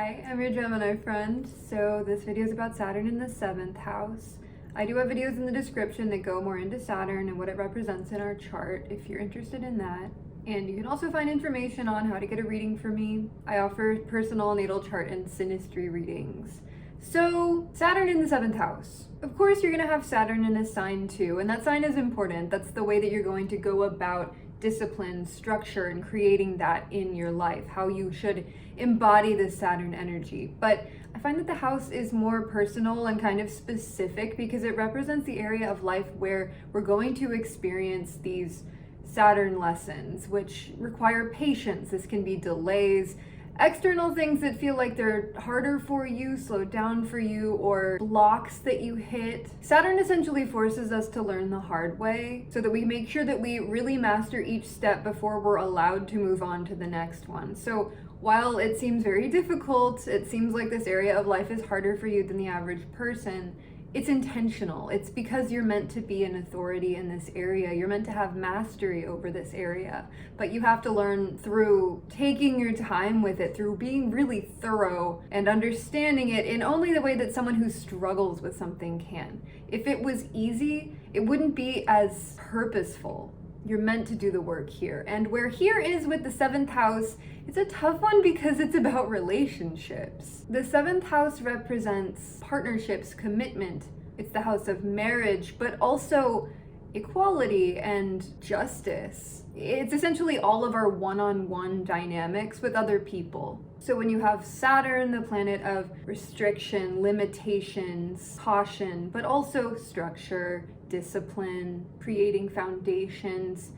Hi, I'm your Gemini friend. So this video is about Saturn in the 7th house. I do have videos in the description that go more into Saturn and what it represents in our chart if you're interested in that. And you can also find information on how to get a reading from me. I offer personal natal chart and synastry readings. So Saturn in the 7th house. Of course, you're going to have Saturn in a sign too, and that sign is important. That's the way that you're going to go about discipline, structure, and creating that in your life, how you should embody this Saturn energy. But I find that the house is more personal and kind of specific because it represents the area of life where we're going to experience these Saturn lessons, which require patience. This can be delays, external things that feel like they're harder for you, slowed down for you, or blocks that you hit. Saturn essentially forces us to learn the hard way so that we make sure that we really master each step before we're allowed to move on to the next one. So while it seems very difficult, it seems like this area of life is harder for you than the average person, it's intentional. It's because you're meant to be an authority in this area. You're meant to have mastery over this area. But you have to learn through taking your time with it, through being really thorough and understanding it in only the way that someone who struggles with something can. If it was easy, it wouldn't be as purposeful. You're meant to do the work here. And where here is with the 7th house, it's a tough one because it's about relationships. The 7th house represents partnerships, commitment. It's the house of marriage, but also equality and justice. It's essentially all of our one-on-one dynamics with other people. So when you have Saturn, the planet of restriction, limitations, caution, but also structure, discipline, creating foundations,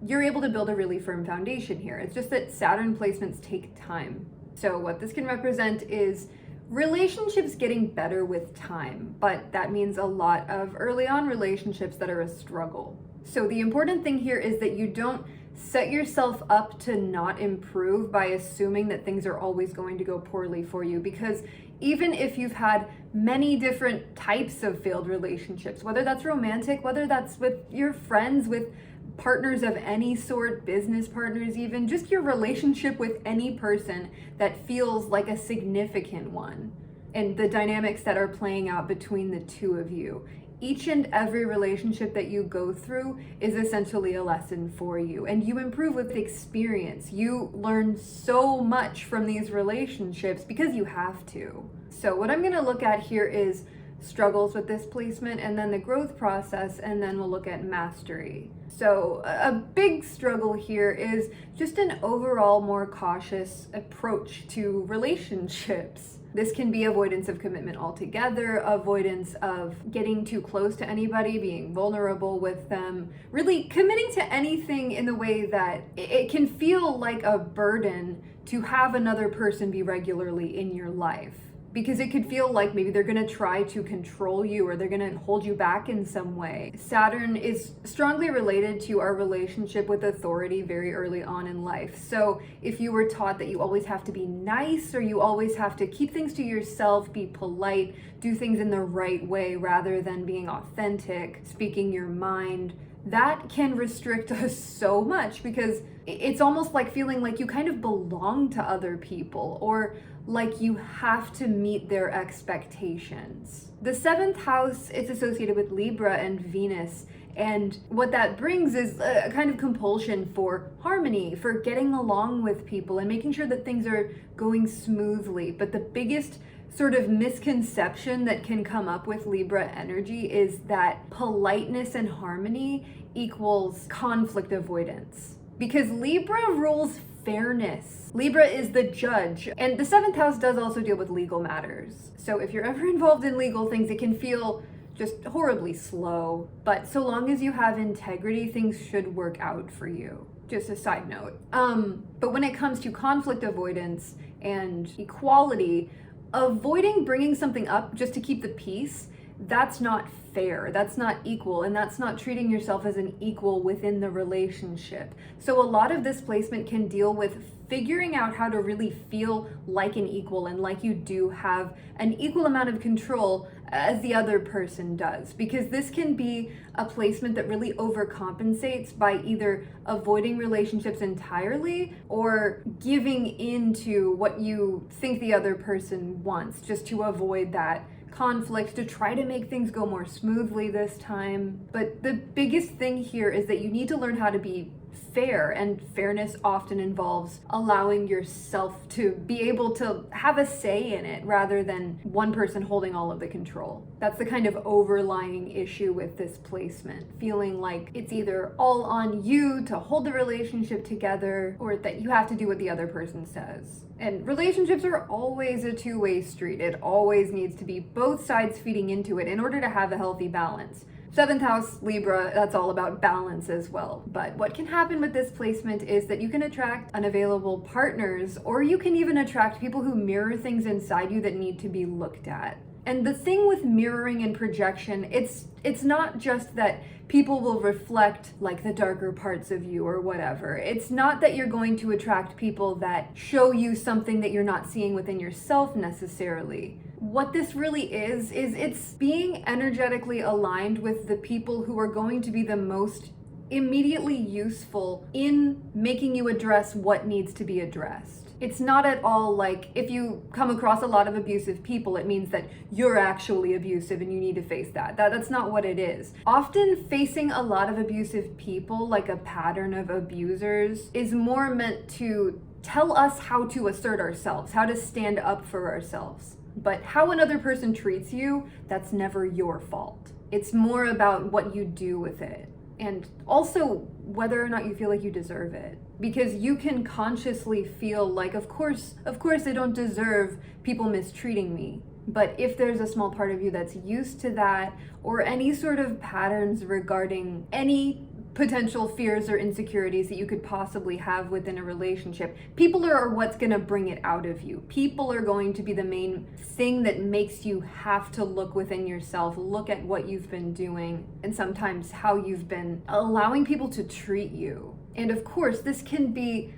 you're able to build a really firm foundation here. It's just that Saturn placements take time. So what this can represent is relationships getting better with time, but that means a lot of early on relationships that are a struggle. So the important thing here is that you don't set yourself up to not improve by assuming that things are always going to go poorly for you, because even if you've had many different types of failed relationships, whether that's romantic, whether that's with your friends, with partners of any sort, business partners even, just your relationship with any person that feels like a significant one, and the dynamics that are playing out between the two of you. Each and every relationship that you go through is essentially a lesson for you, and you improve with experience. You learn so much from these relationships because you have to. So what I'm going to look at here is struggles with this placement, and then the growth process, and then we'll look at mastery. So a big struggle here is just an overall more cautious approach to relationships. This can be avoidance of commitment altogether, avoidance of getting too close to anybody, being vulnerable with them, really committing to anything in the way that it can feel like a burden to have another person be regularly in your life. Because it could feel like maybe they're gonna try to control you or they're gonna hold you back in some way. Saturn is strongly related to our relationship with authority very early on in life. So if you were taught that you always have to be nice, or you always have to keep things to yourself, be polite, do things in the right way rather than being authentic, speaking your mind, that can restrict us so much, because it's almost like feeling like you kind of belong to other people, or like you have to meet their expectations. The 7th house, it's associated with Libra and Venus, and what that brings is a kind of compulsion for harmony, for getting along with people and making sure that things are going smoothly. But the biggest sort of misconception that can come up with Libra energy is that politeness and harmony equals conflict avoidance, because Libra rules fairness. Libra is the judge, and the 7th house does also deal with legal matters. So if you're ever involved in legal things, it can feel just horribly slow, but so long as you have integrity, things should work out for you. Just a side note. But when it comes to conflict avoidance and equality, avoiding bringing something up just to keep the peace, that's not fair, that's not equal, and that's not treating yourself as an equal within the relationship. So a lot of this placement can deal with figuring out how to really feel like an equal and like you do have an equal amount of control as the other person does. Because this can be a placement that really overcompensates by either avoiding relationships entirely or giving into what you think the other person wants just to avoid that conflict, to try to make things go more smoothly this time. But the biggest thing here is that you need to learn how to be fair, and fairness often involves allowing yourself to be able to have a say in it rather than one person holding all of the control. That's the kind of overlying issue with this placement, feeling like it's either all on you to hold the relationship together or that you have to do what the other person says. And relationships are always a two-way street. It always needs to be both sides feeding into it in order to have a healthy balance. 7th house Libra, that's all about balance as well. But what can happen with this placement is that you can attract unavailable partners, or you can even attract people who mirror things inside you that need to be looked at. And the thing with mirroring and projection, it's not just that people will reflect like the darker parts of you or whatever. It's not that you're going to attract people that show you something that you're not seeing within yourself necessarily. What this really is it's being energetically aligned with the people who are going to be the most immediately useful in making you address what needs to be addressed. It's not at all like if you come across a lot of abusive people, it means that you're actually abusive and you need to face that. That's not what it is. Often facing a lot of abusive people, like a pattern of abusers, is more meant to tell us how to assert ourselves, how to stand up for ourselves. But how another person treats you, that's never your fault. It's more about what you do with it. And also whether or not you feel like you deserve it. Because you can consciously feel like, of course I don't deserve people mistreating me. But if there's a small part of you that's used to that, or any sort of patterns regarding any potential fears or insecurities that you could possibly have within a relationship, people are what's going to bring it out of you. People are going to be the main thing that makes you have to look within yourself, look at what you've been doing, and sometimes how you've been allowing people to treat you. And of course, this can be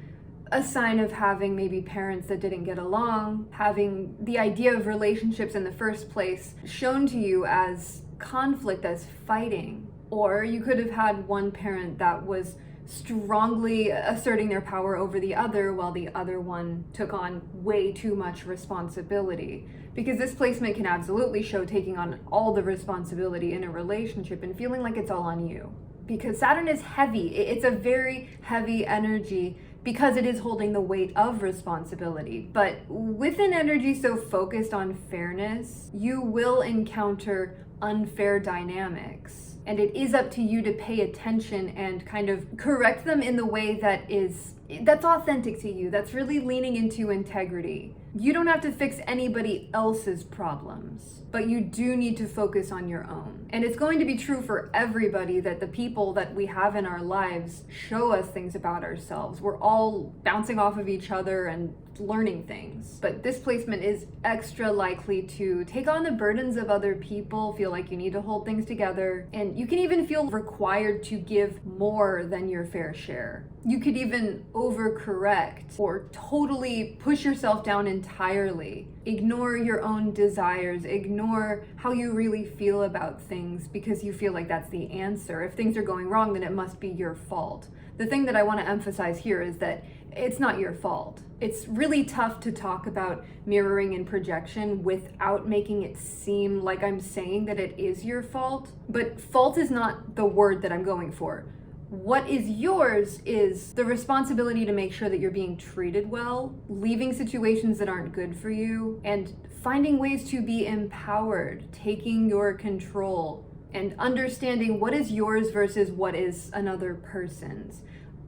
a sign of having maybe parents that didn't get along, having the idea of relationships in the first place shown to you as conflict, as fighting. Or you could have had one parent that was strongly asserting their power over the other while the other one took on way too much responsibility. Because this placement can absolutely show taking on all the responsibility in a relationship and feeling like it's all on you. Because Saturn is heavy. It's a very heavy energy because it is holding the weight of responsibility. But with an energy so focused on fairness, you will encounter unfair dynamics. And it is up to you to pay attention and kind of correct them in the way that's authentic to you, that's really leaning into integrity. You don't have to fix anybody else's problems, but you do need to focus on your own. And it's going to be true for everybody that the people that we have in our lives show us things about ourselves. We're all bouncing off of each other and learning things. But this placement is extra likely to take on the burdens of other people, feel like you need to hold things together, and you can even feel required to give more than your fair share. You could even overcorrect or totally push yourself down entirely. Ignore your own desires, ignore how you really feel about things because you feel like that's the answer. If things are going wrong, then it must be your fault. The thing that I want to emphasize here is that it's not your fault. It's really tough to talk about mirroring and projection without making it seem like I'm saying that it is your fault. But fault is not the word that I'm going for. What is yours is the responsibility to make sure that you're being treated well, leaving situations that aren't good for you, and finding ways to be empowered, taking your control, and understanding what is yours versus what is another person's.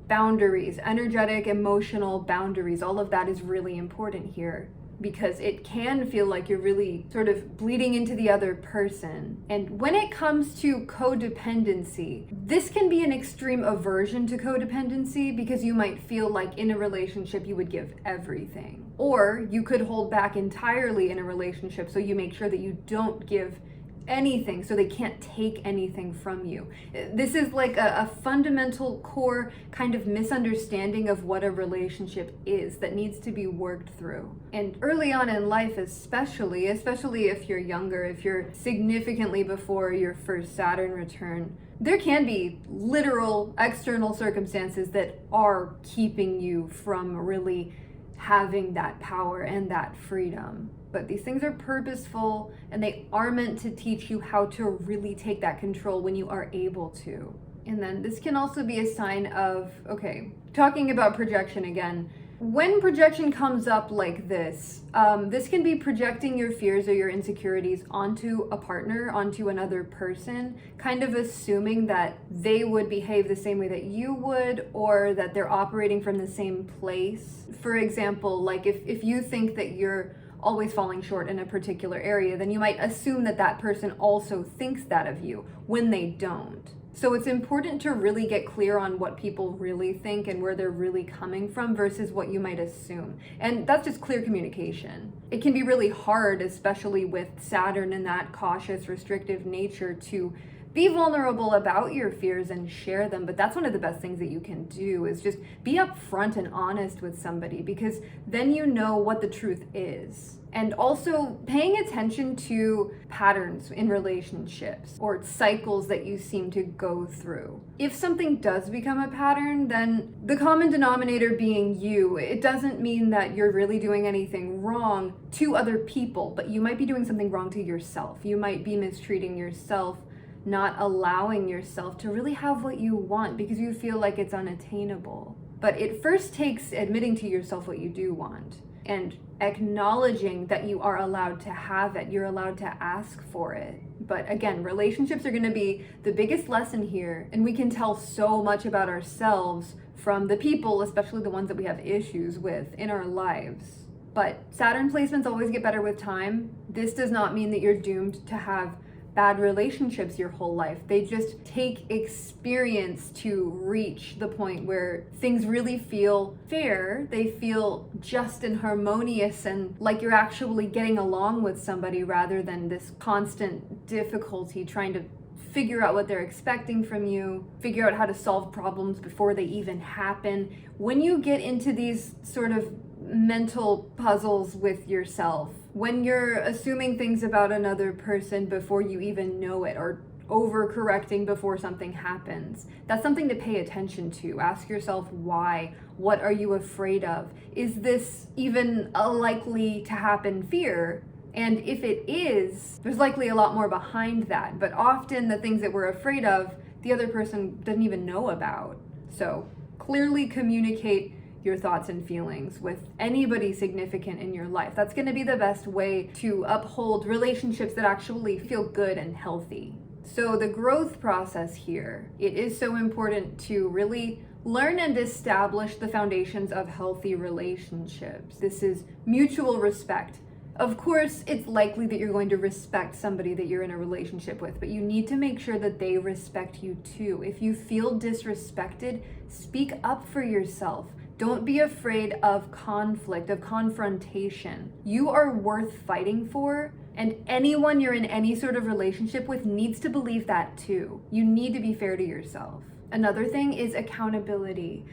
Boundaries, energetic, emotional boundaries, all of that is really important here because it can feel like you're really sort of bleeding into the other person. And when it comes to codependency, this can be an extreme aversion to codependency because you might feel like in a relationship you would give everything. Or you could hold back entirely in a relationship so you make sure that you don't give anything, so they can't take anything from you. This is like a fundamental core kind of misunderstanding of what a relationship is that needs to be worked through. And early on in life, especially if you're younger, if you're significantly before your first Saturn return, there can be literal external circumstances that are keeping you from really having that power and that freedom. But these things are purposeful, and they are meant to teach you how to really take that control when you are able to. And then this can also be a sign of, okay, talking about projection again, when projection comes up like this can be projecting your fears or your insecurities onto a partner, onto another person, kind of assuming that they would behave the same way that you would, or that they're operating from the same place. For example, like if you think that you're always falling short in a particular area, then you might assume that that person also thinks that of you when they don't. So it's important to really get clear on what people really think and where they're really coming from versus what you might assume. And that's just clear communication. It can be really hard, especially with Saturn and that cautious, restrictive nature, to be vulnerable about your fears and share them. But that's one of the best things that you can do, is just be upfront and honest with somebody, because then you know what the truth is. And also paying attention to patterns in relationships or cycles that you seem to go through. If something does become a pattern, then the common denominator being you, it doesn't mean that you're really doing anything wrong to other people, but you might be doing something wrong to yourself. You might be mistreating yourself, not allowing yourself to really have what you want because you feel like it's unattainable. But it first takes admitting to yourself what you do want and acknowledging that you are allowed to have it, you're allowed to ask for it. But again, relationships are going to be the biggest lesson here, and we can tell so much about ourselves from the people, especially the ones that we have issues with in our lives. But Saturn placements always get better with time. This does not mean that you're doomed to have bad relationships your whole life. They just take experience to reach the point where things really feel fair. They feel just and harmonious and like you're actually getting along with somebody, rather than this constant difficulty trying to figure out what they're expecting from you, figure out how to solve problems before they even happen. When you get into these sort of mental puzzles with yourself, when you're assuming things about another person before you even know it, or overcorrecting before something happens, that's something to pay attention to. Ask yourself why. What are you afraid of? Is this even a likely to happen fear? And if it is, there's likely a lot more behind that. But often the things that we're afraid of, the other person doesn't even know about. So clearly communicate your thoughts and feelings with anybody significant in your life. That's going to be the best way to uphold relationships that actually feel good and healthy. So the growth process here, it is so important to really learn and establish the foundations of healthy relationships. This is mutual respect. Of course, it's likely that you're going to respect somebody that you're in a relationship with, but you need to make sure that they respect you too. If you feel disrespected, speak up for yourself. Don't be afraid of conflict, of confrontation. You are worth fighting for, and anyone you're in any sort of relationship with needs to believe that too. You need to be fair to yourself. Another thing is accountability.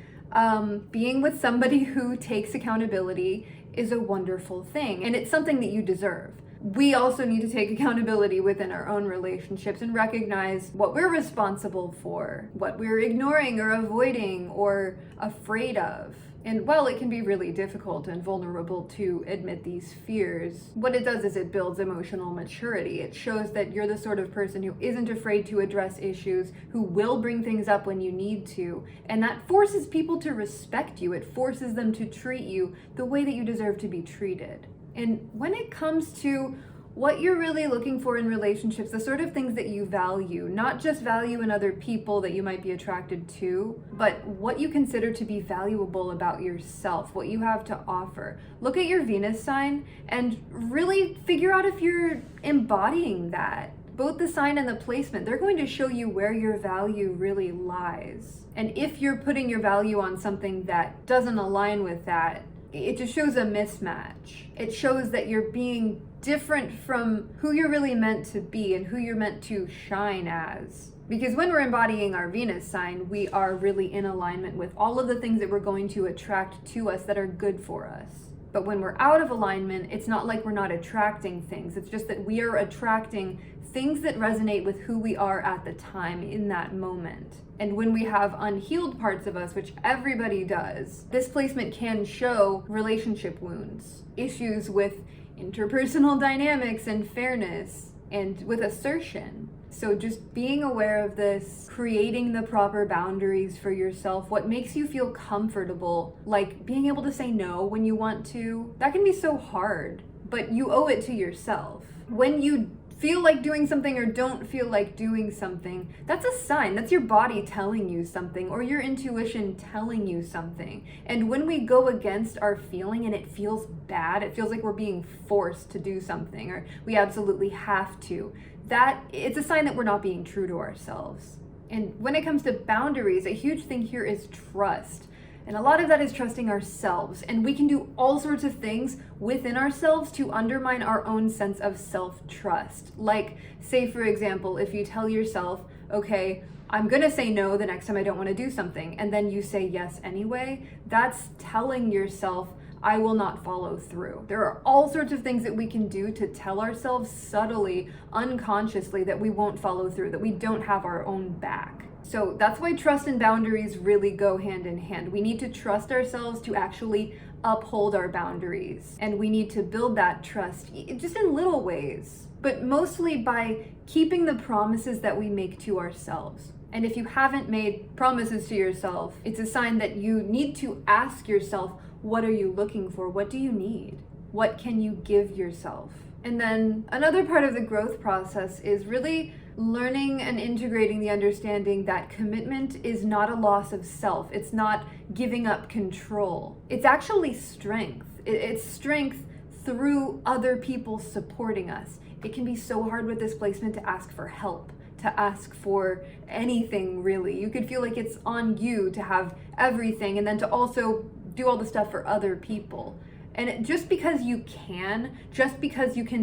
Being with somebody who takes accountability is a wonderful thing, and it's something that you deserve. We also need to take accountability within our own relationships and recognize what we're responsible for, what we're ignoring or avoiding or afraid of. And while it can be really difficult and vulnerable to admit these fears, what it does is it builds emotional maturity. It shows that you're the sort of person who isn't afraid to address issues, who will bring things up when you need to. And that forces people to respect you. It forces them to treat you the way that you deserve to be treated. And when it comes to what you're really looking for in relationships, the sort of things that you value, not just value in other people that you might be attracted to, but what you consider to be valuable about yourself, what you have to offer. Look at your Venus sign and really figure out if you're embodying that. Both the sign and the placement, they're going to show you where your value really lies. And if you're putting your value on something that doesn't align with that, it just shows a mismatch. It shows that you're being different from who you're really meant to be and who you're meant to shine as. Because when we're embodying our Venus sign, we are really in alignment with all of the things that we're going to attract to us that are good for us. But when we're out of alignment, it's not like we're not attracting things. It's just that we are attracting things that resonate with who we are at the time in that moment. And when we have unhealed parts of us, which everybody does, this placement can show relationship wounds, issues with interpersonal dynamics and fairness, and with assertion. So just being aware of this, creating the proper boundaries for yourself, what makes you feel comfortable, like being able to say no when you want to, that can be so hard, but you owe it to yourself. When you feel like doing something or don't feel like doing something, that's a sign. That's your body telling you something, or your intuition telling you something. And when we go against our feeling and it feels bad, it feels like we're being forced to do something, or we absolutely have to, that it's a sign that we're not being true to ourselves. And when it comes to boundaries, a huge thing here is trust. And a lot of that is trusting ourselves. And we can do all sorts of things within ourselves to undermine our own sense of self-trust. Like, say, for example, if you tell yourself, okay, I'm gonna say no the next time I don't wanna do something, and then you say yes anyway, that's telling yourself, I will not follow through. There are all sorts of things that we can do to tell ourselves subtly, unconsciously, that we won't follow through, that we don't have our own back. So that's why trust and boundaries really go hand in hand. We need to trust ourselves to actually uphold our boundaries. And we need to build that trust just in little ways, but mostly by keeping the promises that we make to ourselves. And if you haven't made promises to yourself, it's a sign that you need to ask yourself, what are you looking for? What do you need? What can you give yourself? And then another part of the growth process is really learning and integrating the understanding that commitment is not a loss of self. It's not giving up control. It's actually strength. It's strength through other people supporting us. It can be so hard with this placement to ask for help, to ask for anything really. You could feel like it's on you to have everything and then to also do all the stuff for other people. And just because you can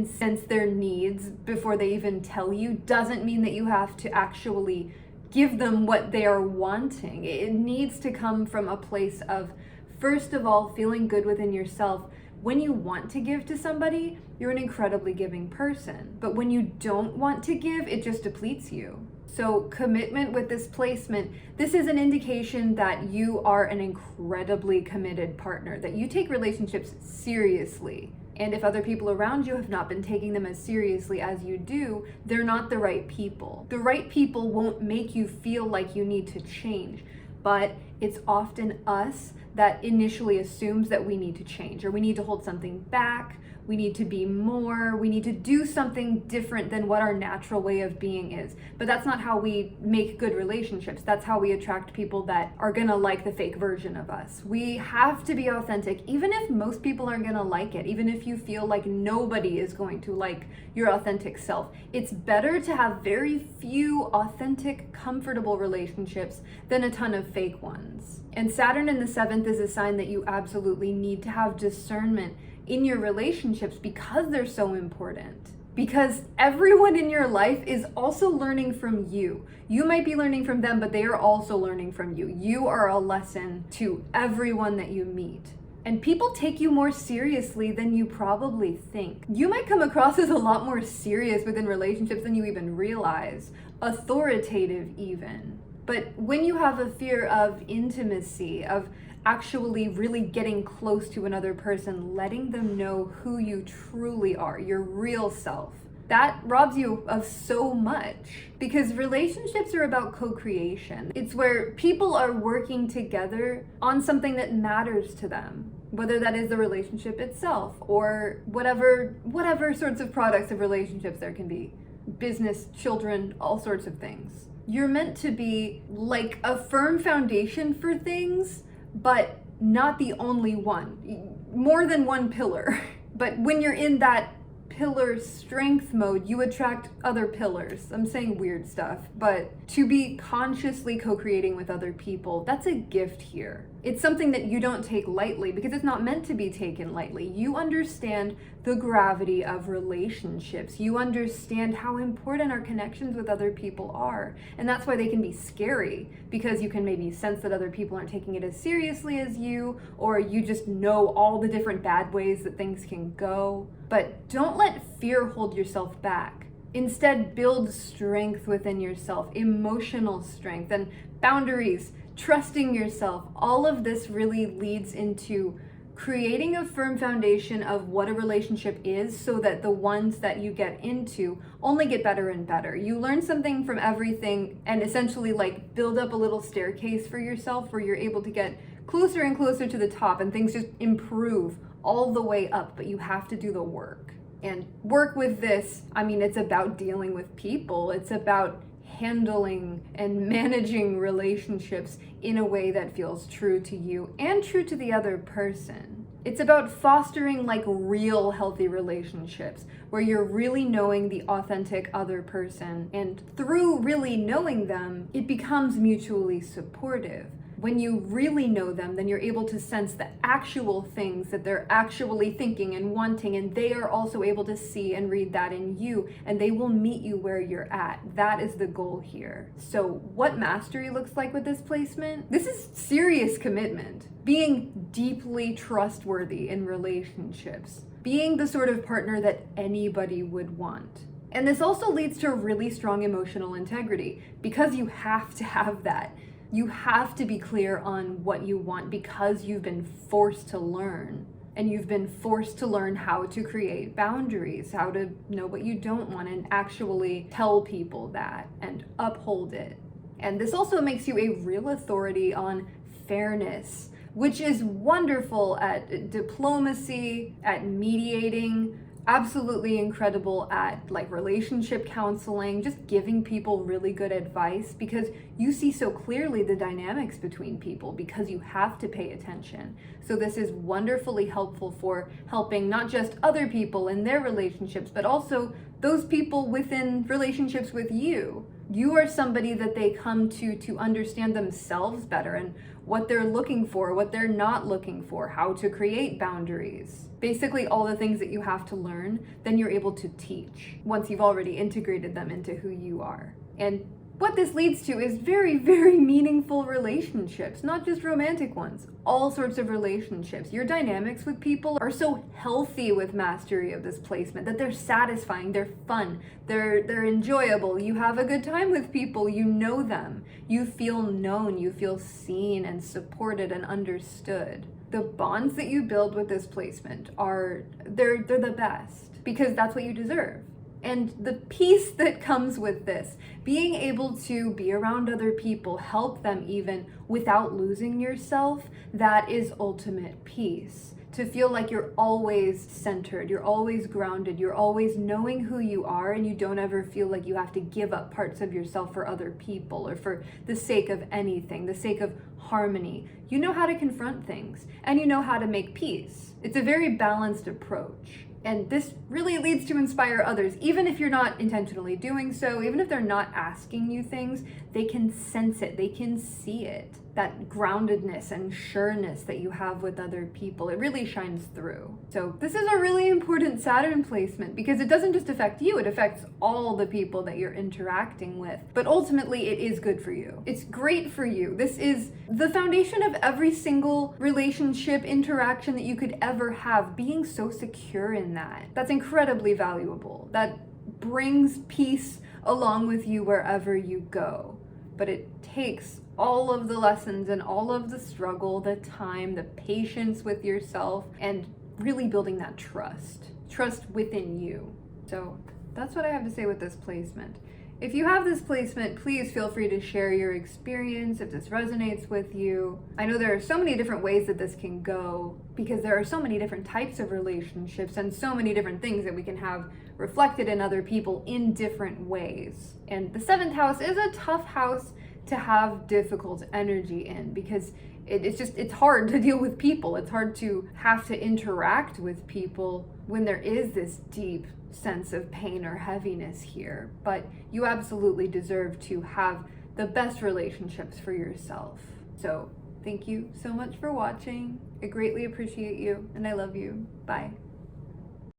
sense their needs before they even tell you, doesn't mean that you have to actually give them what they are wanting. It needs to come from a place of, first of all, feeling good within yourself. When you want to give to somebody, you're an incredibly giving person. But when you don't want to give, it just depletes you. So commitment with this placement, this is an indication that you are an incredibly committed partner, that you take relationships seriously. And if other people around you have not been taking them as seriously as you do, they're not the right people. The right people won't make you feel like you need to change, but it's often us that initially assumes that we need to change, or we need to hold something back, we need to be more, we need to do something different than what our natural way of being is. But that's not how we make good relationships. That's how we attract people that are gonna like the fake version of us. We have to be authentic, even if most people aren't gonna like it, even if you feel like nobody is going to like your authentic self. It's better to have very few authentic, comfortable relationships than a ton of fake ones. And Saturn in the 7th is a sign that you absolutely need to have discernment in your relationships because they're so important. Because everyone in your life is also learning from you. You might be learning from them, but they are also learning from you. You are a lesson to everyone that you meet. And people take you more seriously than you probably think. You might come across as a lot more serious within relationships than you even realize, authoritative even. But when you have a fear of intimacy, of actually really getting close to another person, letting them know who you truly are, your real self, that robs you of so much. Because relationships are about co-creation. It's where people are working together on something that matters to them, whether that is the relationship itself or whatever sorts of products of relationships there can be. Business, children, all sorts of things. You're meant to be like a firm foundation for things, but not the only one. More than one pillar. But when you're in that pillar strength mode, you attract other pillars. I'm saying weird stuff, but to be consciously co-creating with other people, that's a gift here. It's something that you don't take lightly because it's not meant to be taken lightly. You understand the gravity of relationships. You understand how important our connections with other people are. And that's why they can be scary, because you can maybe sense that other people aren't taking it as seriously as you, or you just know all the different bad ways that things can go. But don't let fear hold yourself back. Instead, build strength within yourself, emotional strength and boundaries, trusting yourself. All of this really leads into creating a firm foundation of what a relationship is, so that the ones that you get into only get better and better. You learn something from everything and essentially like build up a little staircase for yourself where you're able to get closer and closer to the top, and things just improve all the way up, but you have to do the work. And work with this, I mean, it's about dealing with people. It's about handling and managing relationships in a way that feels true to you and true to the other person. It's about fostering like real healthy relationships where you're really knowing the authentic other person, and through really knowing them, it becomes mutually supportive. When you really know them, then you're able to sense the actual things that they're actually thinking and wanting, and they are also able to see and read that in you, and they will meet you where you're at. That is the goal here. So what mastery looks like with this placement? This is serious commitment. Being deeply trustworthy in relationships. Being the sort of partner that anybody would want. And this also leads to really strong emotional integrity, because you have to have that. You have to be clear on what you want, because you've been forced to learn. And you've been forced to learn how to create boundaries, how to know what you don't want and actually tell people that and uphold it. And this also makes you a real authority on fairness, which is wonderful at diplomacy, at mediating, absolutely incredible at like relationship counseling, just giving people really good advice, because you see so clearly the dynamics between people because you have to pay attention. So this is wonderfully helpful for helping not just other people in their relationships, but also those people within relationships with you. You are somebody that they come to understand themselves better and what they're looking for, what they're not looking for, how to create boundaries. Basically all the things that you have to learn, then you're able to teach once you've already integrated them into who you are. And what this leads to is very, very meaningful relationships, not just romantic ones, all sorts of relationships. Your dynamics with people are so healthy with mastery of this placement that they're satisfying, they're fun, they're enjoyable. You have a good time with people, you know them, you feel known, you feel seen and supported and understood. The bonds that you build with this placement they're the best, because that's what you deserve. And the peace that comes with this, being able to be around other people, help them even without losing yourself, that is ultimate peace. To feel like you're always centered, you're always grounded, you're always knowing who you are, and you don't ever feel like you have to give up parts of yourself for other people or for the sake of anything, the sake of harmony. You know how to confront things, and you know how to make peace. It's a very balanced approach. And this really leads to inspire others, even if you're not intentionally doing so, even if they're not asking you things, they can sense it, they can see it. That groundedness and sureness that you have with other people, it really shines through. So this is a really important Saturn placement because it doesn't just affect you, it affects all the people that you're interacting with. But ultimately, it is good for you. It's great for you. This is the foundation of every single relationship interaction that you could ever have, being so secure in that. That's incredibly valuable. That brings peace along with you wherever you go. But it takes all of the lessons and all of the struggle, the time, the patience with yourself, and really building that trust within you. So that's what I have to say with this placement. If you have this placement, please feel free to share your experience if this resonates with you. I know there are so many different ways that this can go because there are so many different types of relationships and so many different things that we can have reflected in other people in different ways. And the 7th house is a tough house to have difficult energy in because it's hard to deal with people. It's hard to have to interact with people when there is this deep sense of pain or heaviness here. But you absolutely deserve to have the best relationships for yourself. So Thank you so much for watching. I greatly appreciate you and I love you. Bye.